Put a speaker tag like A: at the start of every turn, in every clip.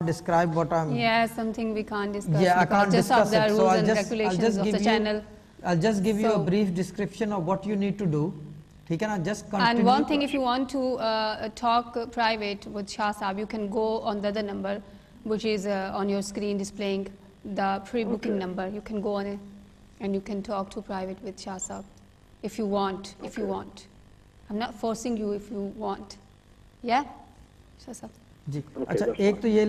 A: describe what I'm...
B: Yeah, something we can't discuss.
A: Yeah, I can't
B: just
A: discuss
B: of the
A: it.
B: rules
A: So
B: and regulations of the channel.
A: I'll just give you a brief description of what you need to do. Just continue.
B: And one thing, if you want to talk private with Shah Saab, you can go on the other number, which is on your screen displaying the pre-booking number. You can go on it and you can talk to private with Shah Saab if you want. If you want, I'm not forcing you. If you want, yeah, Shah Saab.
A: जी अच्छा एक तो ये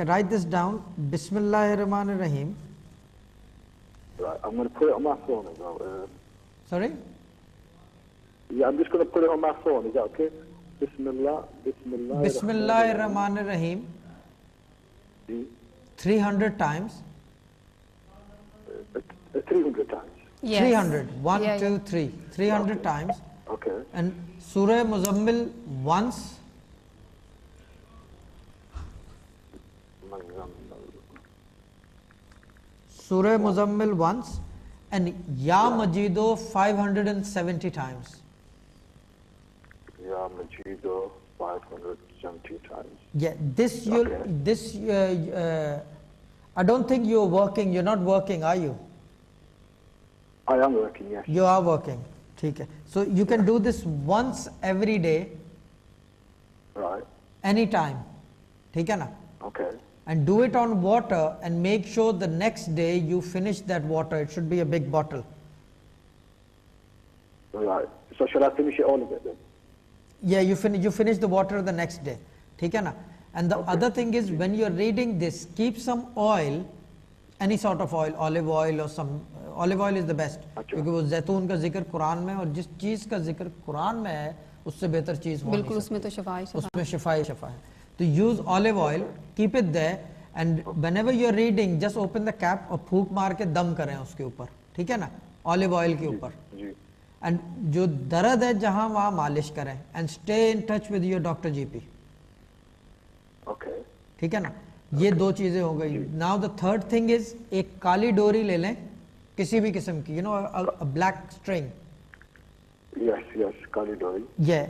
A: write this down. Bismillahirrahmanirrahim.
C: I'm going to put it on my phone as well.
A: Sorry?
C: Yeah, I'm just going to put it on my phone. Is that okay?
A: Bismillahirrahmanirrahim. 300 times.
C: 300 times.
B: Yes.
A: 300. 1, 2, 3. 300 times.
C: Okay.
A: And Surah Muzammil once. Surah Muzammil once, and Ya Majido 570 times.
C: Ya Majido 570 times.
A: Yeah, this I don't think you're working. You're not working, are you?
C: I am working, yes.
A: You are working. Okay. So you can do this once every day.
C: Right.
A: Anytime. Okay. And do it on water and make sure the next day you finish that water. It should be a big bottle.
C: Right. So should I finish it all of it then?
A: Yeah, you finish the water the next day. And the other thing is, when you're reading this, keep some oil, any sort of oil, olive oil or some, olive oil is the best. क्योंकि वो जैतून का जिक्र कुरान में और जिस चीज़ का जिक्र कुरान में है उससे बेहतर चीज़ हो नहीं सकती.
B: बिल्कुल उसमें तो शफा है.
A: उसमें शफा है. To use olive oil, keep it there, and whenever you are reading, just open the cap और फूंक मार के दम करें उसके ऊपर. ठीक है ना? Olive oil के ऊपर. And जो दर्द है जहाँ वहाँ मालिश करें. And stay in touch with your doctor GP.
C: Okay.
A: ठीक है ना? ये दो चीजें हो गई. Now the third thing is, एक काली डोरी ले लें किसी भी किस्म की, a black string.
C: Yes, kali dori.
A: Yeah.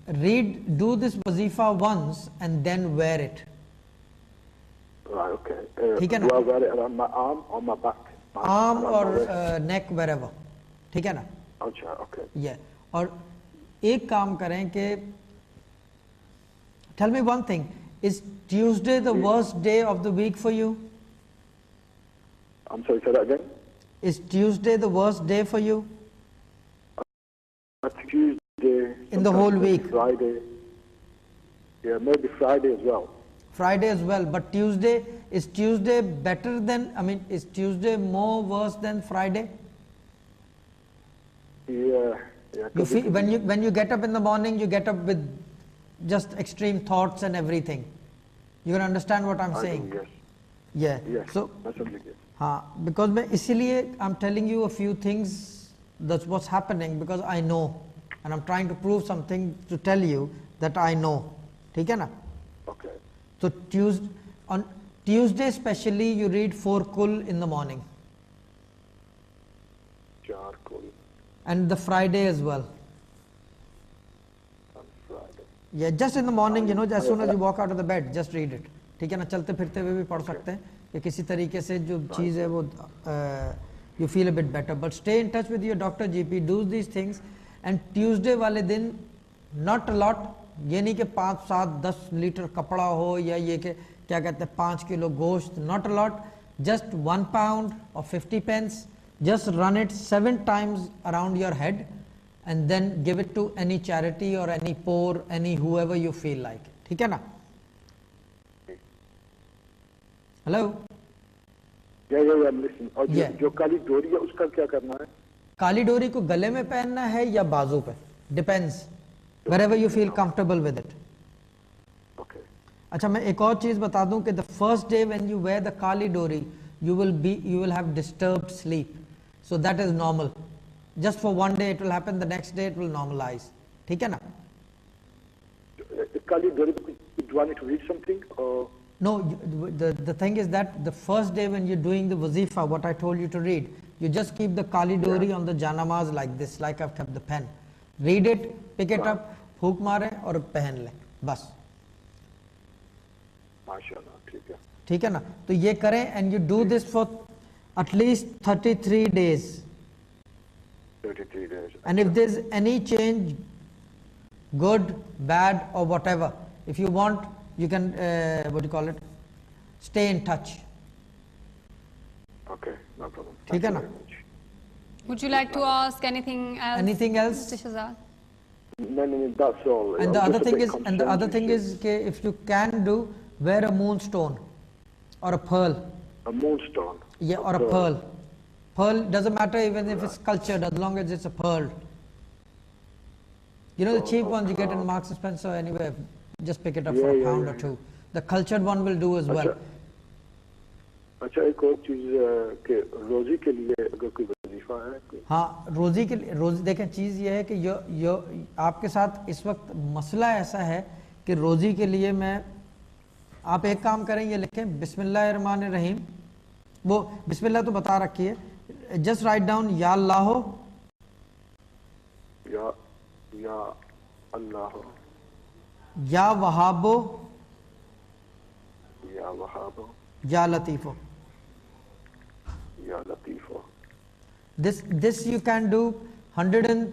A: Do this wazifa once and then wear it.
C: Right, okay.
A: Do
C: I wear it around my arm or my back?
A: Arm or neck, wherever. ठीक है ना?
C: अच्छा, okay.
A: Yeah. और एक काम करें कि, tell me one thing, is Tuesday the worst day of the week for you?
C: I'm sorry, say that again?
A: Is Tuesday the worst day for you?
C: Tuesday.
A: In the whole week?
C: Friday. Yeah, maybe Friday as well.
A: Friday as well, but Tuesday, is Tuesday better than, is Tuesday more worse than Friday?
C: Yeah.
A: You feel, when you get up in the morning, you get up with just extreme thoughts and everything. You can understand what I'm saying?
C: Yes.
A: Yeah.
C: Yes.
A: So,
C: yes.
A: because I'm telling you a few things, that's what's happening, because I know, and I'm trying to prove something to tell you that I know. ठीक है ना?
C: Okay.
A: So on Tuesday especially, you read 4 kul in the morning.
C: 4 kul.
A: And the Friday as well.
C: On Friday.
A: Yeah, just in the morning, as soon as you walk out of the bed, just read it. ठीक है ना? चलते फिरते हुए भी पढ़ सकते हैं कि किसी तरीके से जो चीज़ है वो you feel a bit better. But stay in touch with your doctor GP, do these things, and Tuesday वाले दिन not a lot. ये नहीं कि 5, 7, 10 लीटर कपड़ा हो या ये कि क्या कहते हैं 5 किलो गोश्त. Not a lot, just 1 pound or 50 pence. Just run it 7 times around your head and then give it to any charity or any poor, any whoever you feel like. ठीक है ना? Hello?
C: Yeah, I'm listening. और जो काली डोरी है उसका क्या करना है?
A: काली डोरी को गले में पहनना है या बाजू पे? Depends. Wherever you feel comfortable with it.
C: Okay.
A: अच्छा, मैं एक और चीज बता दूं कि the first day when you wear the kali dori, you will have disturbed sleep. So that is normal. Just for one day it will happen, the next day it will normalize. ठीक है ना?
C: Kali dori, do you want me to read something or?
A: No, the thing is that the first day when you're doing the wazifa, what I told you to read, you just keep the kali dori on the janamaz like this, like I've kept the pen. Read it, pick it up, फूक मारे और पहन ले, बस.
C: माशाल्लाह. ٹھیک ہے.
A: ٹھیک ہے نا. تو یہ کریں and you do this for at least 33 days.
C: 33 days.
A: And if there's any change, good, bad or whatever, if you want, you can, what do you call it, stay in touch.
C: Okay, no problem.
A: ٹھیک ہے نا.
B: Would you like to ask anything else?
A: Anything else?
B: Mr. Shahzad?
C: No, that's all.
A: And the
C: I'm
A: other
C: just a
A: thing
C: bit
A: is, and the other thing
C: concerned.
A: is, that if you can do, wear a moonstone or a pearl.
C: A moonstone.
A: Yeah, or a pearl. Pearl doesn't matter even if it's sculptured, as long as it's a pearl. You know the cheap ones you get in Marks and Spencer anywhere, just pick it up for a pound or two. The cultured one will do as well.
C: اچھا ایک اور چیز کہ روزی کے لیے اگر کوئی وظیفہ ہے.
A: ہاں روزی کے لیے، روزی دیکھیں چیز یہ ہے کہ آپ کے ساتھ اس وقت مسئلہ ایسا ہے کہ روزی کے لیے میں، آپ ایک کام کریں، یہ لکھیں بسم اللہ الرحمن الرحیم. وہ بسم اللہ تو بتا رکھی ہے. جسٹ رائٹ ڈاؤن یا اللہ،
C: یا اللہ،
A: یا وہابو،
C: یا وہاب،
A: یا لطیفو.
C: یا لطیف.
A: This you can do 100 and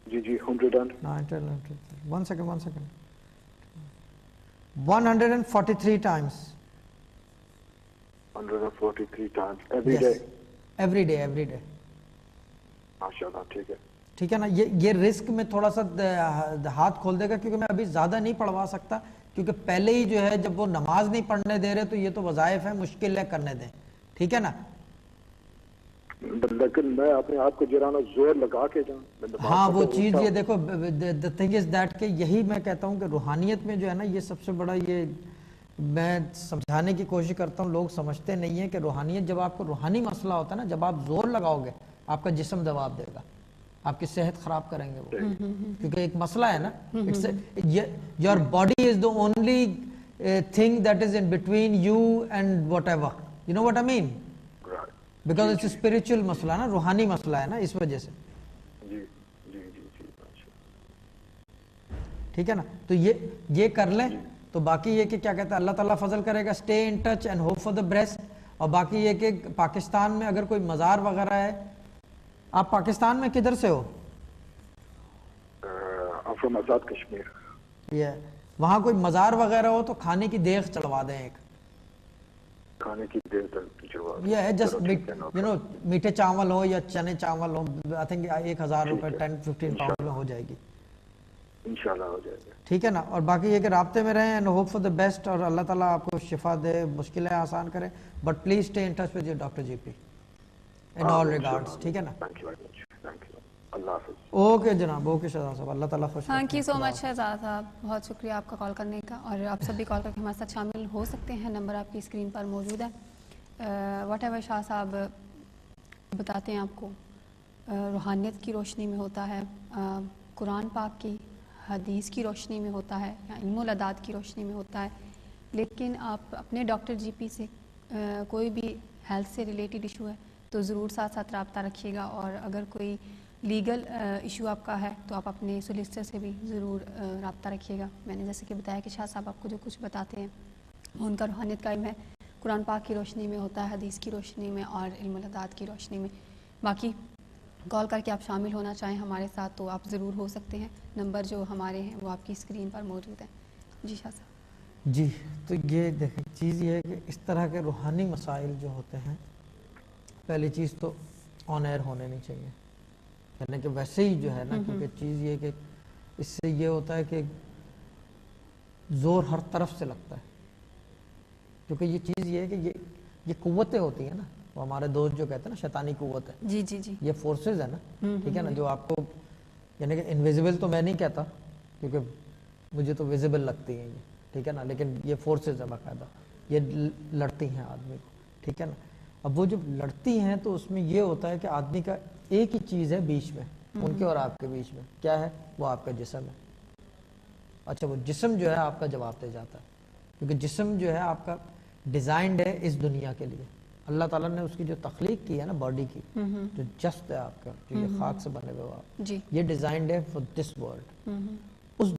C: G 100
A: one second 143 times.
C: 143 times every
A: Yes.
C: day.
A: Every day.
C: ماشاءاللہ. ٹھیک ہے.
A: ٹھیک ہے نا. یہ رسک میں تھوڑا سا ہاتھ کھول دے گا، کیونکہ میں ابھی زیادہ نہیں پڑھوا سکتا، کیونکہ پہلے ہی جو ہے جب وہ نماز نہیں پڑھنے دے رہے تو یہ تو وظائف ہے، مشکل ہے کرنے دیں. ٹھیک ہے نا.
C: لیکن میں اپنے آپ کو جرانا زور لگا کے جاؤں.
A: ہاں وہ چیز یہ دیکھو، the thing is that کہ یہی میں کہتا ہوں کہ روحانیت میں جو ہے نا، یہ سب سے بڑا، یہ میں سمجھانے کی کوشش کرتا ہوں، لوگ سمجھتے نہیں ہیں کہ روحانیت، جب آپ کو روحانی مسئلہ ہوتا ہے نا، جب آپ زور لگاؤ گے آپ کا جسم جواب دے گا، آپ کی صحت خراب کریں گے وہ، کیونکہ ایک مسئلہ ہے نا. your body is the only thing that is in between you and whatever, you know what I mean, because it's a spiritual مسئلہ نا، روحانی مسئلہ ہے نا، اس وجہ سے.
C: جی.
A: ٹھیک ہے نا. تو یہ کر لیں. تو باقی یہ کہ کیا کہتا ہے، اللہ تعالیٰ فضل کرے گا. Stay in touch and hope for the best. اور باقی یہ کہ پاکستان میں اگر کوئی مزار وغیرہ ہے، آپ پاکستان میں کدھر سے ہو؟
C: فرام آزاد کشمیر.
A: وہاں کوئی مزار وغیرہ ہو تو کھانے کی دیغ چلوا دیں ایک.
C: کھانے کی دیر تک چلوا دیں.
A: یہ ہے جسٹ میٹھے چاول ہو یا چنے چاول ہو. آئی تھنک 1000 روپے 10-15 پاؤنڈ میں ہو جائے گی.
C: انشاءاللہ ہو جائے گا.
A: ٹھیک ہے نا. اور باقی یہ کہ رابطے میں رہیں and hope for the best, اور اللہ تعالیٰ آپ کو شفا دے، مشکلیں آسان کرے. But please stay in touch with your doctor G P in all regards. ٹھیک ہے نا.
C: اللہ حافظ.
A: اوکے جناب. اوکے شہزاد صاحب، اللہ تعالیٰ خوش.
B: تھینک یو سو مچ شہزاد صاحب، بہت شکریہ آپ کا کال کرنے کا. اور آپ سب بھی کال کر کے ہمارے ساتھ شامل ہو سکتے ہیں، نمبر آپ کی اسکرین پر موجود ہے. واٹ ایور شاہ صاحب بتاتے ہیں آپ کو، روحانیت کی روشنی میں ہوتا ہے، قرآن پاک کی حدیث کی روشنی میں ہوتا ہے، یا علم الاداد کی روشنی میں ہوتا ہے. لیکن آپ اپنے ڈاکٹر جی پی سے کوئی بھی ہیلتھ سے ریلیٹڈ ایشو ہے تو ضرور ساتھ ساتھ رابطہ رکھیے گا. اور اگر کوئی لیگل ایشو آپ کا ہے تو آپ اپنے سولیسٹر سے بھی ضرور رابطہ رکھیے گا. میں نے جیسے کہ بتایا کہ شاہ صاحب آپ کو جو کچھ بتاتے ہیں وہ ان کا روحانیت کا علم ہے، قرآن پاک کی روشنی میں ہوتا ہے، حدیث کی روشنی میں اور علم الاداد کی روشنی میں. باقی کال کر کے آپ شامل ہونا چاہیں ہمارے ساتھ تو آپ ضرور ہو سکتے ہیں. نمبر جو ہمارے ہیں وہ آپ کی اسکرین پر موجود ہیں. جی شاہ صاحب.
A: جی تو یہ دیکھیں چیز یہ ہے کہ اس طرح کے روحانی مسائل جو ہوتے ہیں، پہلی چیز تو آن ایئر ہونے نہیں چاہیے، یعنی کہ ویسے ہی جو ہے نا، کیونکہ چیز یہ کہ اس سے یہ ہوتا ہے کہ زور ہر طرف سے لگتا ہے. کیونکہ یہ چیز یہ ہے کہ یہ قوتیں ہوتی ہیں نا، وہ ہمارے دوست جو کہتے ہیں نا شیطانی قوت ہے.
B: جی جی جی.
A: یہ فورسز ہے نا. ٹھیک ہے نا. جو آپ کو یعنی کہ انویزیبل تو میں نہیں کہتا کیونکہ مجھے تو ویزیبل لگتی ہیں یہ. ٹھیک ہے نا. لیکن یہ فورسز ہے باقاعدہ، یہ لڑتی ہیں آدمی کو. ٹھیک ہے نا. اب وہ جب لڑتی ہیں تو اس میں یہ ہوتا ہے کہ آدمی کا ایک ہی چیز ہے بیچ میں، ان کے اور آپ کے بیچ میں کیا ہے، وہ آپ کا جسم ہے. اچھا وہ جسم جو ہے آپ کا جواب دے جاتا ہے، کیونکہ جسم جو ہے آپ کا ڈیزائنڈ ہے اس دنیا کے لیے. اللہ تعالیٰ نے اس کی جو تخلیق کی ہے نا باڈی کی، جو جسد ہے آپ کا، جو یہ خاک سے بنے ہوئے آپ،
B: جی
A: یہ ڈیزائنڈ ہے فار دس ورلڈ. اس